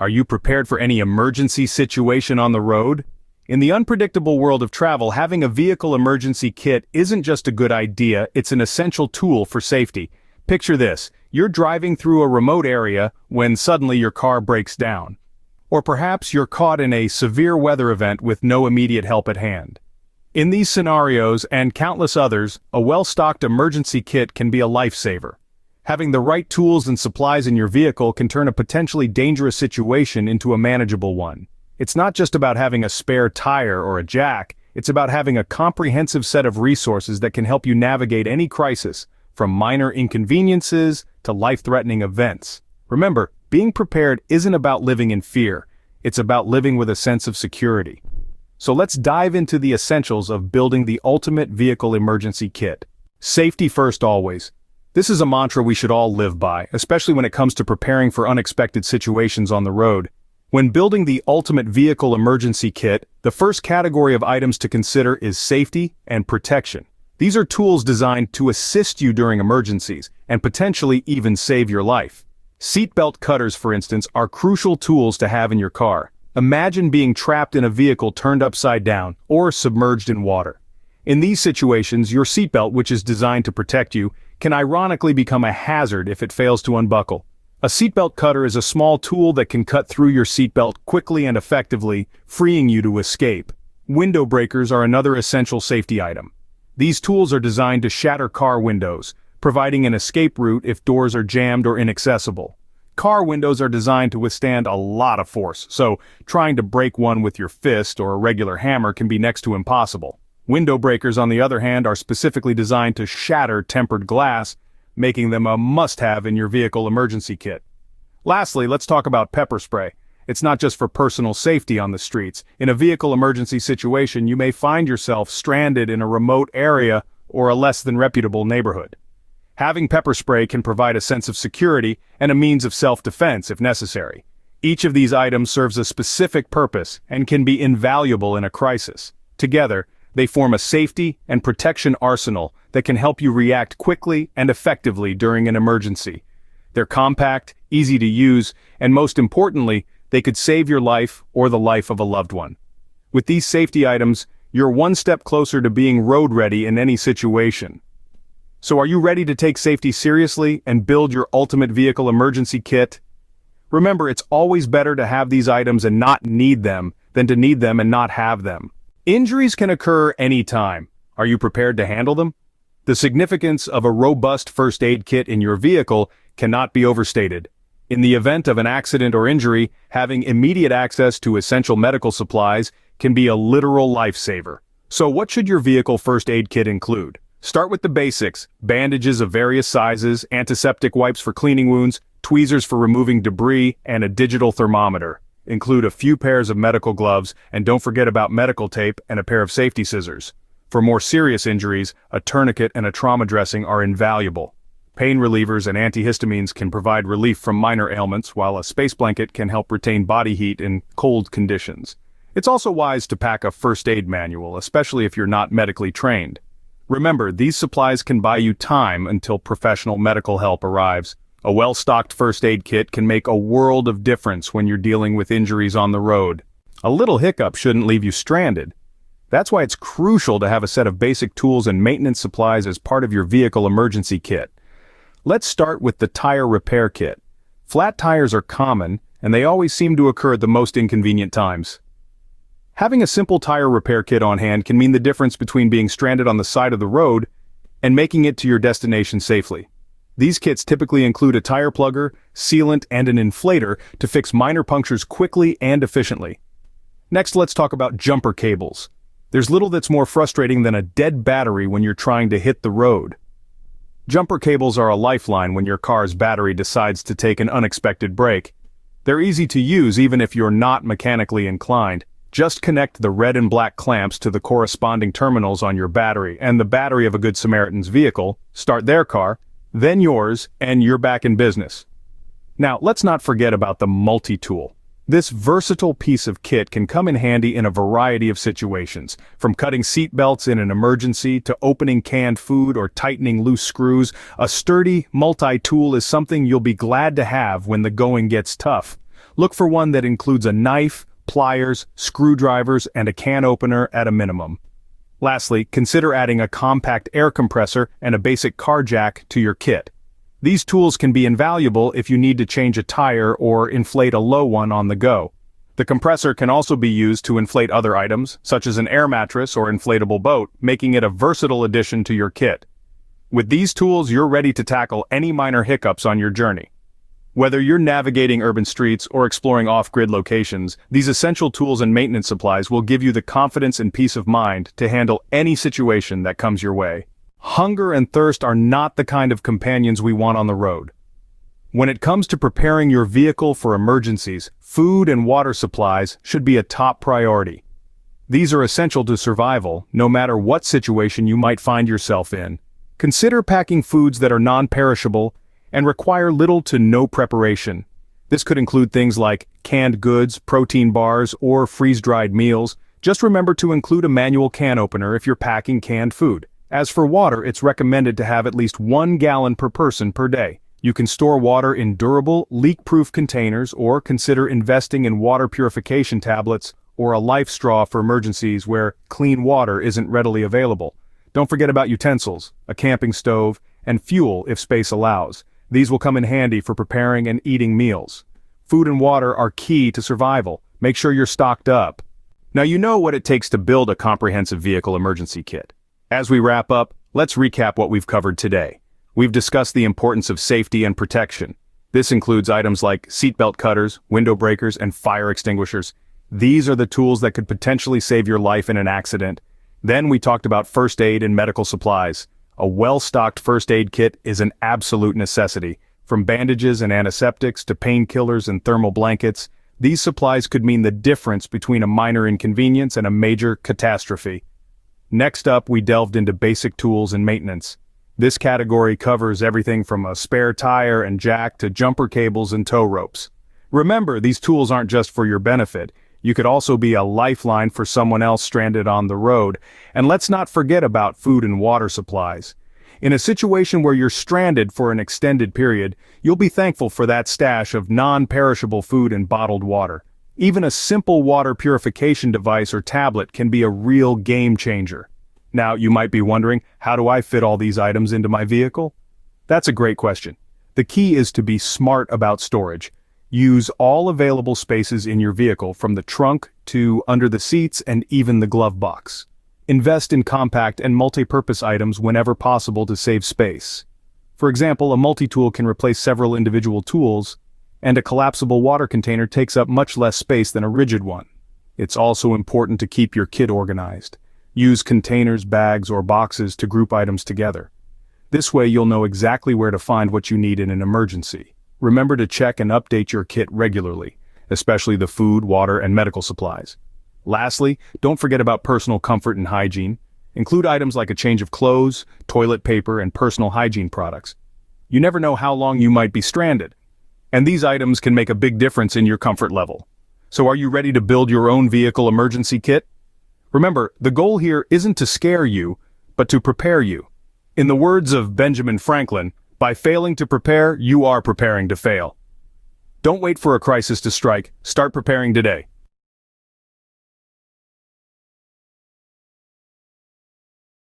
Are you prepared for any emergency situation on the road? In the unpredictable world of travel, having a vehicle emergency kit isn't just a good idea, it's an essential tool for safety. Picture this, you're driving through a remote area when suddenly your car breaks down. Or perhaps you're caught in a severe weather event with no immediate help at hand. In these scenarios, and countless others, a well-stocked emergency kit can be a lifesaver. Having the right tools and supplies in your vehicle can turn a potentially dangerous situation into a manageable one. It's not just about having a spare tire or a jack, it's about having a comprehensive set of resources that can help you navigate any crisis, from minor inconveniences to life-threatening events. Remember, being prepared isn't about living in fear, it's about living with a sense of security. So let's dive into the essentials of building the ultimate vehicle emergency kit. Safety first always. This is a mantra we should all live by, especially when it comes to preparing for unexpected situations on the road. When building the ultimate vehicle emergency kit, the first category of items to consider is safety and protection. These are tools designed to assist you during emergencies, and potentially even save your life. Seatbelt cutters, for instance, are crucial tools to have in your car. Imagine being trapped in a vehicle turned upside down, or submerged in water. In these situations, your seatbelt, which is designed to protect you, can ironically become a hazard if it fails to unbuckle. A seatbelt cutter is a small tool that can cut through your seatbelt quickly and effectively, freeing you to escape. Window breakers are another essential safety item. These tools are designed to shatter car windows, providing an escape route if doors are jammed or inaccessible. Car windows are designed to withstand a lot of force, so trying to break one with your fist or a regular hammer can be next to impossible. Window breakers, on the other hand, are specifically designed to shatter tempered glass, making them a must-have in your vehicle emergency kit. Lastly, let's talk about pepper spray. It's not just for personal safety on the streets. In a vehicle emergency situation, you may find yourself stranded in a remote area or a less than reputable neighborhood. Having pepper spray can provide a sense of security and a means of self-defense if necessary. Each of these items serves a specific purpose and can be invaluable in a crisis. Together, they form a safety and protection arsenal that can help you react quickly and effectively during an emergency. They're compact, easy to use, and most importantly, they could save your life or the life of a loved one. With these safety items, you're one step closer to being road ready in any situation. So are you ready to take safety seriously and build your ultimate vehicle emergency kit? Remember, it's always better to have these items and not need them than to need them and not have them. Injuries can occur anytime. Are you prepared to handle them? The significance of a robust first aid kit in your vehicle cannot be overstated. In the event of an accident or injury, having immediate access to essential medical supplies can be a literal lifesaver. So what should your vehicle first aid kit include? Start with the basics: bandages of various sizes, antiseptic wipes for cleaning wounds, tweezers for removing debris, and a digital thermometer. Include a few pairs of medical gloves, and don't forget about medical tape and a pair of safety scissors. For more serious injuries, a tourniquet and a trauma dressing are invaluable. Pain relievers and antihistamines can provide relief from minor ailments, while a space blanket can help retain body heat in cold conditions. It's also wise to pack a first aid manual, especially if you're not medically trained. Remember, these supplies can buy you time until professional medical help arrives. A well-stocked first aid kit can make a world of difference when you're dealing with injuries on the road. A little hiccup shouldn't leave you stranded. That's why it's crucial to have a set of basic tools and maintenance supplies as part of your vehicle emergency kit. Let's start with the tire repair kit. Flat tires are common, and they always seem to occur at the most inconvenient times. Having a simple tire repair kit on hand can mean the difference between being stranded on the side of the road and making it to your destination safely. These kits typically include a tire plugger, sealant, and an inflator to fix minor punctures quickly and efficiently. Next, let's talk about jumper cables. There's little that's more frustrating than a dead battery when you're trying to hit the road. Jumper cables are a lifeline when your car's battery decides to take an unexpected break. They're easy to use even if you're not mechanically inclined. Just connect the red and black clamps to the corresponding terminals on your battery and the battery of a Good Samaritan's vehicle, start their car, then yours, and you're back in business. Now, let's not forget about the multi-tool. This versatile piece of kit can come in handy in a variety of situations, from cutting seat belts in an emergency to opening canned food or tightening loose screws. A sturdy multi-tool is something you'll be glad to have when the going gets tough. Look for one that includes a knife, pliers, screwdrivers, and a can opener at a minimum. Lastly, consider adding a compact air compressor and a basic car jack to your kit. These tools can be invaluable if you need to change a tire or inflate a low one on the go. The compressor can also be used to inflate other items, such as an air mattress or inflatable boat, making it a versatile addition to your kit. With these tools, you're ready to tackle any minor hiccups on your journey. Whether you're navigating urban streets or exploring off-grid locations, these essential tools and maintenance supplies will give you the confidence and peace of mind to handle any situation that comes your way. Hunger and thirst are not the kind of companions we want on the road. When it comes to preparing your vehicle for emergencies, food and water supplies should be a top priority. These are essential to survival, no matter what situation you might find yourself in. Consider packing foods that are non-perishable and require little to no preparation. This could include things like canned goods, protein bars, or freeze-dried meals. Just remember to include a manual can opener if you're packing canned food. As for water, it's recommended to have at least 1 gallon per person per day. You can store water in durable, leak-proof containers or consider investing in water purification tablets or a life straw for emergencies where clean water isn't readily available. Don't forget about utensils, a camping stove, and fuel if space allows. These will come in handy for preparing and eating meals. Food and water are key to survival. Make sure you're stocked up. Now you know what it takes to build a comprehensive vehicle emergency kit. As we wrap up, let's recap what we've covered today. We've discussed the importance of safety and protection. This includes items like seatbelt cutters, window breakers, and fire extinguishers. These are the tools that could potentially save your life in an accident. Then we talked about first aid and medical supplies. A well-stocked first aid kit is an absolute necessity. From bandages and antiseptics to painkillers and thermal blankets, these supplies could mean the difference between a minor inconvenience and a major catastrophe. Next up, we delved into basic tools and maintenance. This category covers everything from a spare tire and jack to jumper cables and tow ropes. Remember, these tools aren't just for your benefit. You could also be a lifeline for someone else stranded on the road. And let's not forget about food and water supplies. In a situation where you're stranded for an extended period, you'll be thankful for that stash of non-perishable food and bottled water. Even a simple water purification device or tablet can be a real game changer. Now, you might be wondering, how do I fit all these items into my vehicle? That's a great question. The key is to be smart about storage. Use all available spaces in your vehicle, from the trunk to under the seats and even the glove box. Invest in compact and multi-purpose items whenever possible to save space. For example, a multi-tool can replace several individual tools, and a collapsible water container takes up much less space than a rigid one. It's also important to keep your kit organized. Use containers, bags, or boxes to group items together. This way you'll know exactly where to find what you need in an emergency. Remember to check and update your kit regularly, especially the food, water, and medical supplies. Lastly, don't forget about personal comfort and hygiene. Include items like a change of clothes, toilet paper, and personal hygiene products. You never know how long you might be stranded, and these items can make a big difference in your comfort level. So are you ready to build your own vehicle emergency kit? Remember, the goal here isn't to scare you, but to prepare you. In the words of Benjamin Franklin, by failing to prepare, you are preparing to fail. Don't wait for a crisis to strike. Start preparing today.